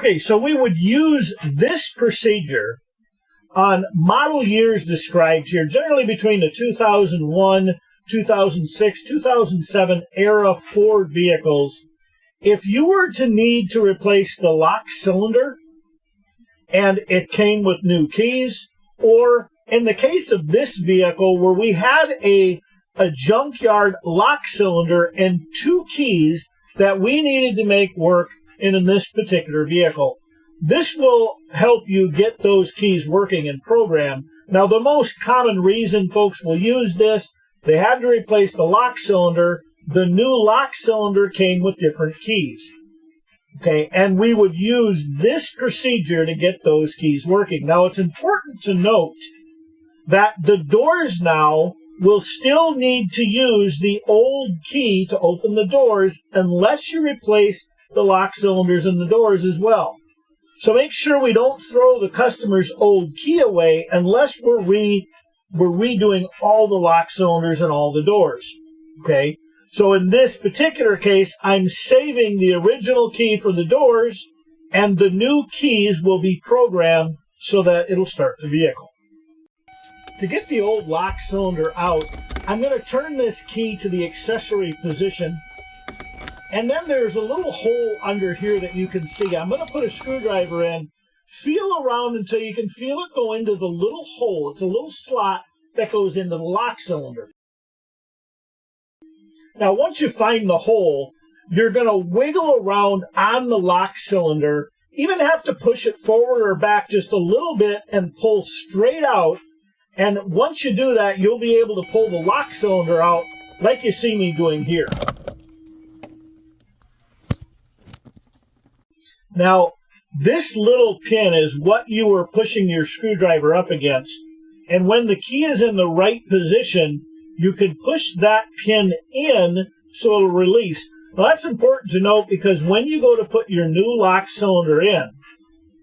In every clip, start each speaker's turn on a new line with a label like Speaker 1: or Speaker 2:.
Speaker 1: Okay, so we would use this procedure on model years described here, generally between the 2001, 2006, 2007 era Ford vehicles. If you were to need to replace the lock cylinder and it came with new keys, or in the case of this vehicle where we had a junkyard lock cylinder and two keys that we needed to make work in this particular vehicle. This will help you get those keys working in program. Now, the most common reason folks will use this, they had to replace the lock cylinder. The new lock cylinder came with different keys. Okay, and we would use this procedure to get those keys working. Now, it's important to note that the doors now will still need to use the old key to open the doors unless you replace the lock cylinders in the doors as well. So make sure we don't throw the customer's old key away unless we're redoing all the lock cylinders and all the doors. Okay, so in this particular case, I'm saving the original key for the doors, and the new keys will be programmed so that it'll start the vehicle. To get the old lock cylinder out, I'm going to turn this key to the accessory position. And then there's a little hole under here that you can see. I'm going to put a screwdriver in, feel around until you can feel it go into the little hole. It's a little slot that goes into the lock cylinder. Now, once you find the hole, you're going to wiggle around on the lock cylinder, even have to push it forward or back just a little bit and pull straight out. And once you do that, you'll be able to pull the lock cylinder out like you see me doing here. Now, this little pin is what you were pushing your screwdriver up against. And when the key is in the right position, you can push that pin in so it'll release. Now, that's important to note because when you go to put your new lock cylinder in,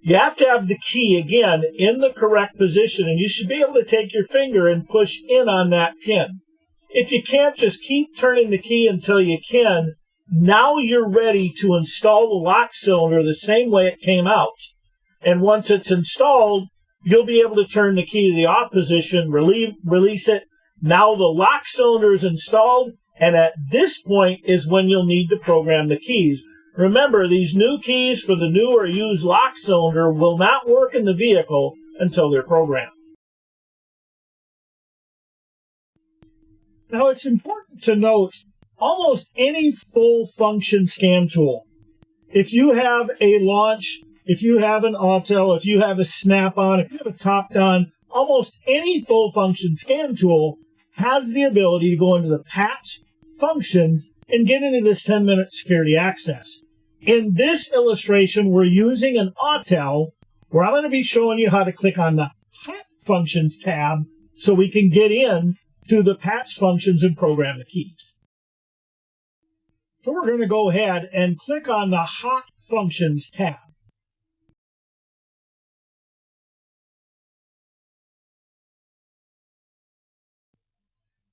Speaker 1: you have to have the key, again, in the correct position, and you should be able to take your finger and push in on that pin. If you can't, just keep turning the key until you can. Now you're ready to install the lock cylinder the same way it came out. And once it's installed, you'll be able to turn the key to the off position, release it. Now the lock cylinder is installed, and at this point is when you'll need to program the keys. Remember, these new keys for the new or used lock cylinder will not work in the vehicle until they're programmed. Now, it's important to note almost any full function scan tool. If you have a Launch, if you have an Autel, if you have a Snap-on, if you have a Top-Gun, almost any full function scan tool has the ability to go into the PATS functions and get into this 10-minute security access. In this illustration, we're using an Autel where I'm going to be showing you how to click on the PAT functions tab so we can get in to the PATS functions and program the keys. So we're going to go ahead and click on the Hot Functions tab.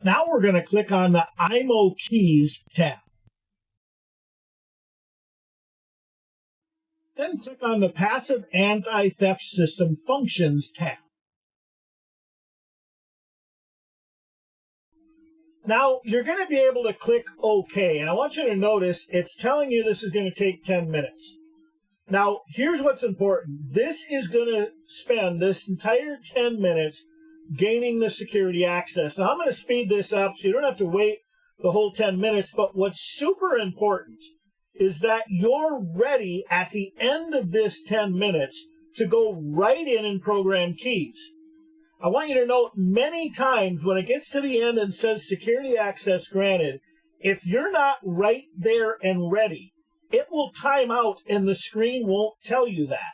Speaker 1: Now we're going to click on the IMO Keys tab. Then click on the Passive Anti-Theft System Functions tab. Now, you're going to be able to click OK, and I want you to notice it's telling you this is going to take 10 minutes. Now, here's what's important. This is going to spend this entire 10 minutes gaining the security access. Now, I'm going to speed this up so you don't have to wait the whole 10 minutes, but what's super important is that you're ready at the end of this 10 minutes to go right in and program keys. I want you to note many times when it gets to the end and says security access granted, if you're not right there and ready, it will time out and the screen won't tell you that.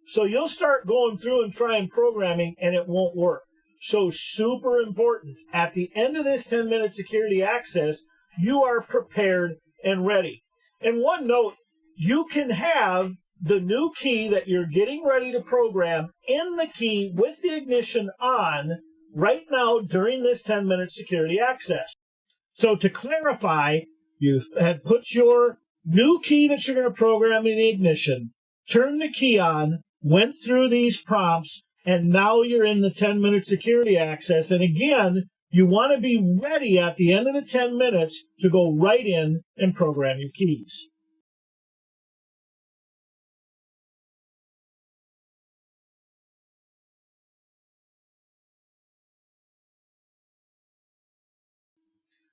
Speaker 1: So you'll start going through and trying programming and it won't work. So super important, at the end of this 10-minute security access, you are prepared and ready. And one note, you can have the new key that you're getting ready to program in the key with the ignition on right now during this 10-minute security access. So to clarify, you had put your new key that you're going to program in the ignition. turned the key on, went through these prompts, and now you're in the 10-minute security access. And again, you want to be ready at the end of the 10 minutes to go right in and program your keys.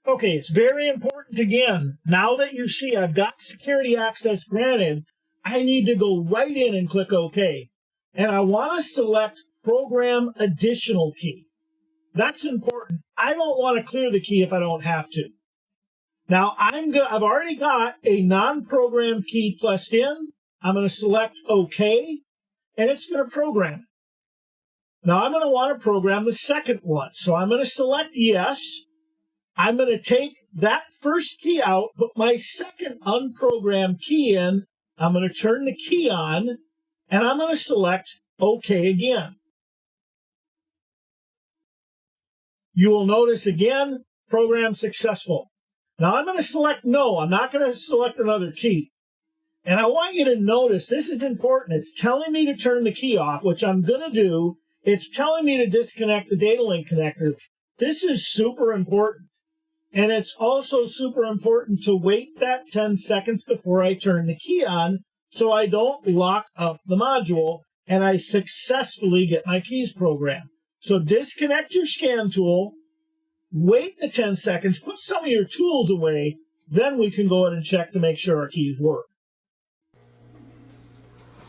Speaker 1: Okay, it's very important again. Now that you see I've got security access granted, I need to go right in and click OK. And I want to select Program Additional Key. That's important. I don't want to clear the key if I don't have to. Now, I've already got a non-program key pressed in. I'm going to select OK, and it's going to program it. Now, I'm going to want to program the second one. So I'm going to select Yes. I'm going to take that first key out, put my second unprogrammed key in. I'm going to turn the key on, and I'm going to select OK again. You will notice again, program successful. Now I'm going to select No. I'm not going to select another key. And I want you to notice, this is important. It's telling me to turn the key off, which I'm going to do. It's telling me to disconnect the data link connector. This is super important. And it's also super important to wait that 10 seconds before I turn the key on so I don't lock up the module and I successfully get my keys programmed. So disconnect your scan tool, wait the 10 seconds, put some of your tools away, then we can go in and check to make sure our keys work.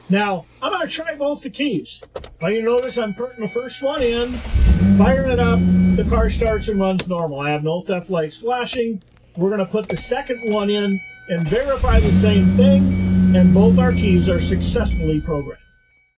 Speaker 1: Now, I'm going to try both the keys. Now you notice I'm putting the first one in, firing it up, the car starts and runs normal. I have no theft lights flashing. We're going to put the second one in and verify the same thing, and both our keys are successfully programmed.